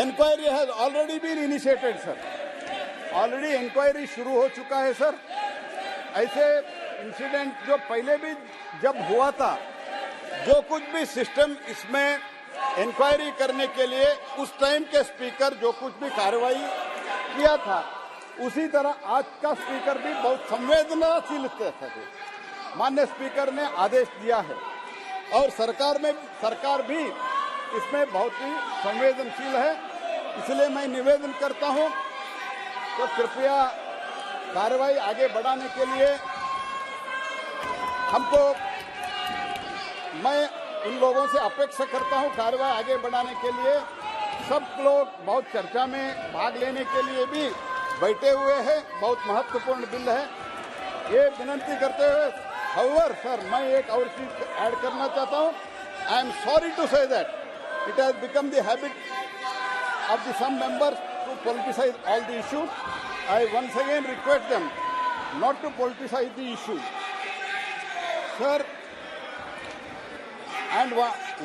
Inquiry has already been initiated sir, already inquiry शुरू हो चुका है सर। ऐसे इंसिडेंट जो पहले भी जब हुआ था, जो कुछ भी सिस्टम इसमें इंक्वायरी करने के लिए उस टाइम के स्पीकर जो कुछ भी कार्रवाई किया था, उसी तरह आज का स्पीकर भी बहुत संवेदनशील थे। माननीय स्पीकर ने आदेश दिया है और सरकार भी इसमें बहुत ही संवेदनशील है। इसलिए मैं निवेदन करता हूं तो कृपया कार्रवाई आगे बढ़ाने के लिए मैं उन लोगों से अपेक्षा करता हूं, कार्रवाई आगे बढ़ाने के लिए सब लोग बहुत चर्चा में भाग लेने के लिए भी बैठे हुए हैं। बहुत महत्वपूर्ण बिल है, ये विनंती करते हुए हाउएवर सर मैं एक और चीज ऐड करना चाहता हूं। I am sorry to say that it has become the habit of the some members to politicize all the issues. I once again request them not to politicize the issue. Sir, and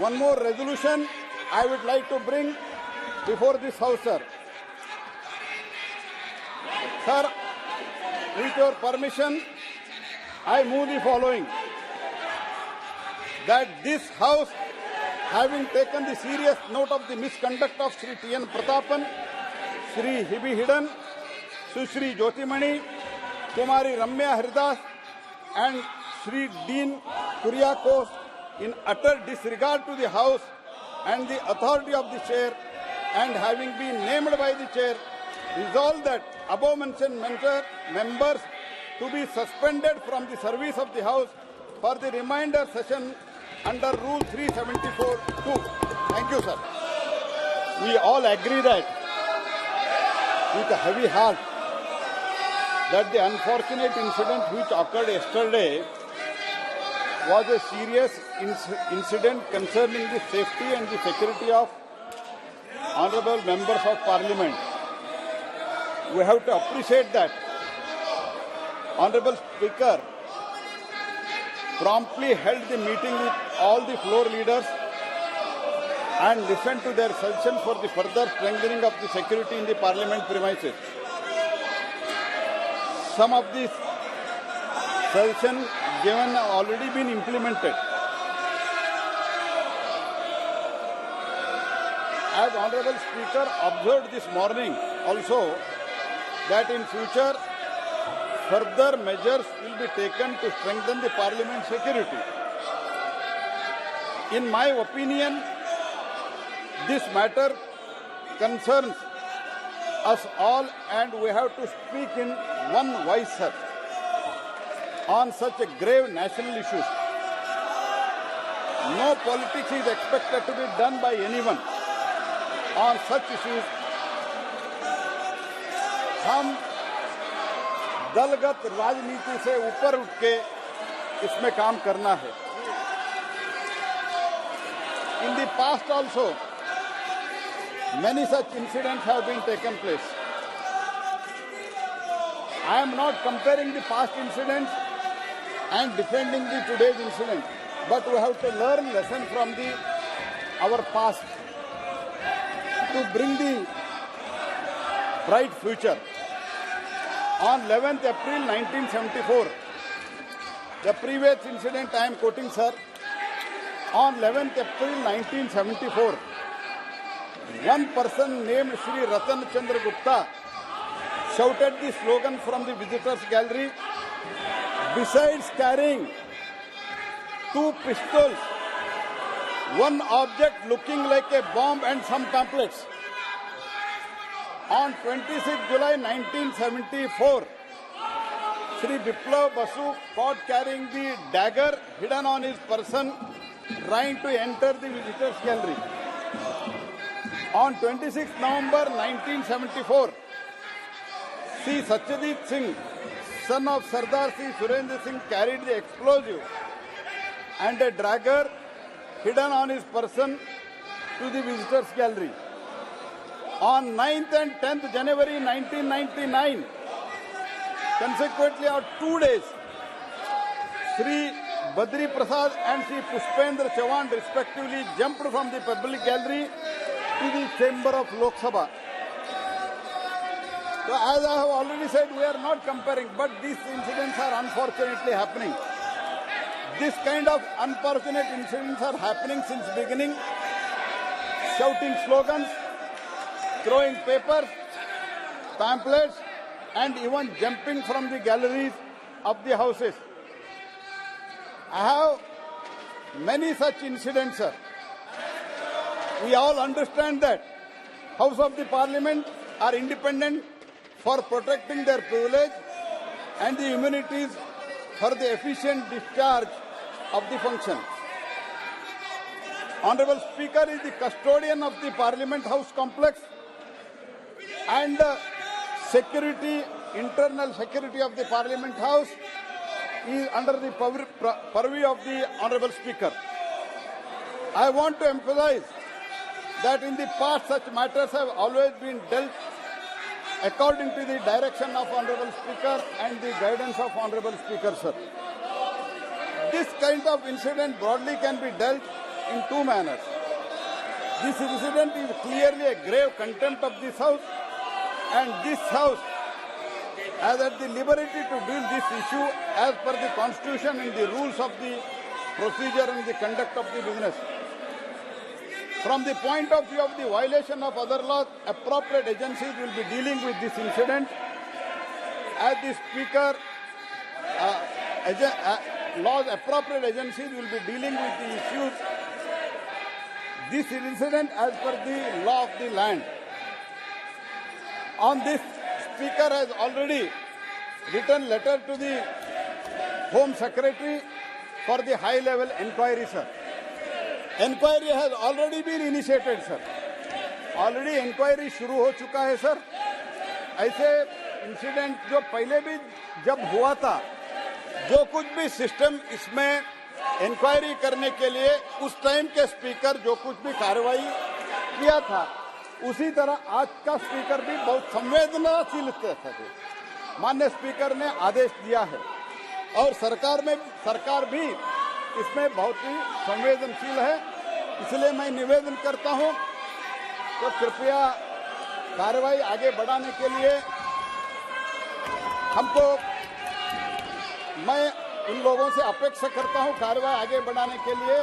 one more resolution I would like to bring before this House, sir. Sir, with your permission, I move the following. That this House, having taken the serious note of the misconduct of Sri T.N. Pratapan, Sri Hibi Hidden, Sushri Jyotimani, Kumari Ramya Haridas, and Sri Dean Kuriakos, in utter disregard to the House and the authority of the Chair, and having been named by the Chair, resolved that above-mentioned members to be suspended from the service of the House for the remainder session under Rule 374(2). Thank you, sir. We all agree that, with a heavy heart, that the unfortunate incident which occurred yesterday was a serious incident concerning the safety and the security of honourable members of Parliament. We have to appreciate that Honourable Speaker promptly held the meeting with all the floor leaders and listened to their suggestions for the further strengthening of the security in the Parliament premises. Some of these suggestions given have already been implemented. As Honourable Speaker observed this morning also, that in future further measures will be taken to strengthen the Parliament security. In my opinion, this matter concerns us all and we have to speak in one voice, sir, on such a grave national issue. No politics is expected to be done by anyone on such issues. हम दलगत राजनीति से ऊपर उठ के इसमें काम करना है. In the past also, many such incidents have been taken place. I am not comparing the past incidents and defending the today's incident, but we have to learn lesson from our past to bring the bright future. On 11th April 1974, the previous incident I am quoting, sir. On 11th April 1974, one person named Shri Ratan Chandra Gupta shouted the slogan from the visitors gallery. Besides carrying two pistols, one object looking like a bomb and some pamphlets. On 26 July 1974, Shri Biplav Basu caught carrying the dagger hidden on his person, trying to enter the visitors gallery. On 26 November 1974, Sri Satyajit Singh, son of Sardar Sri Surendra Singh, carried the explosive and a dagger hidden on his person to the visitors gallery. On 9th and 10th January 1999, consequently on 2 days, Sri Badri Prasad and Sri Pushpendra Chavan respectively jumped from the public gallery to the chamber of Lok Sabha. So as I have already said, we are not comparing, but these incidents are unfortunately happening. This kind of unfortunate incidents are happening since beginning. Shouting slogans, throwing papers, pamphlets, and even jumping from the galleries of the houses. I have many such incidents, sir. We all understand that House of the Parliament are independent for protecting their privilege and the immunities for the efficient discharge of the function. Honorable Speaker is the custodian of the Parliament House complex and security, internal security of the Parliament House is under the purview of the Honorable Speaker. I want to emphasize that in the past such matters have always been dealt according to the direction of Honorable Speaker and the guidance of Honorable Speaker, sir. This kind of incident broadly can be dealt in two manners. This incident is clearly a grave contempt of this House, and this House has at the liberty to deal this issue as per the Constitution and the rules of the procedure and the conduct of the business. From the point of view of the violation of other laws, appropriate agencies will be dealing with this incident. As the Speaker, laws appropriate agencies will be dealing with the issues. This incident as per the law of the land. On this, Speaker has already written letter to the Home Secretary for the high-level inquiry, sir. Inquiry has already been initiated, sir. Already inquiry शुरू हो चुका है, sir. ऐसे incident जो पहले भी जब हुआ था, जो कुछ भी सिस्टम इसमें इंक्वायरी करने के लिए उस टाइम के स्पीकर जो कुछ भी कार्रवाई किया था, उसी तरह आज का स्पीकर भी बहुत संवेदनशील थे. माननीय स्पीकर ने आदेश दिया है और सरकार भी इसमें बहुत ही संवेदनशील है. इसलिए मैं निवेदन करता हूं तो कृपया कार्रवाई आगे बढ़ाने के लिए मैं उन लोगों से अपेक्षा करता हूं कार्रवाई आगे बढ़ाने के लिए.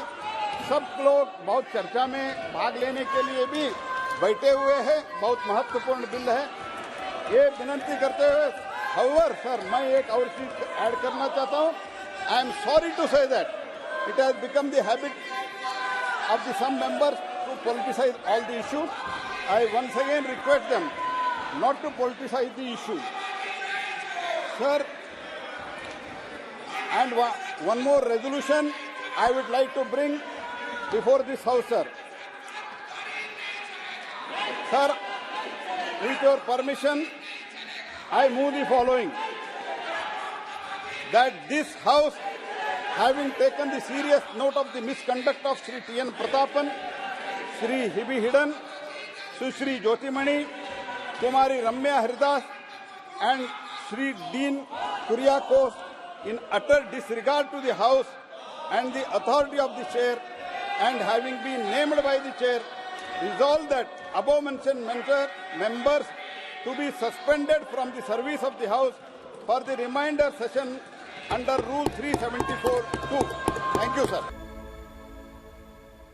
सब लोग बहुत चर्चा में भाग लेने के लिए भी बैठे हुए हैं. बहुत महत्वपूर्ण बिल है. ये विनंती करते हुए हाउएवर सर मैं एक और चीज ऐड करना चाहता हूं. I am sorry to say that it has become the habit of some members to politicize all the issues. I once again request them not to politicize the issue. Sir, and one more resolution I would like to bring before this House, sir. Sir, with your permission, I move the following. That this House, having taken the serious note of the misconduct of Sri T.N. Pratapan, Sri Hibi Hidden, Sri Jyotimani, Kumari Ramya Haridas, and Sri Dean Kuriakos, in utter disregard to the House and the authority of the Chair, and having been named by the Chair, resolved that above mentioned members to be suspended from the service of the House for the remainder session under Rule 374(2). Thank you, sir.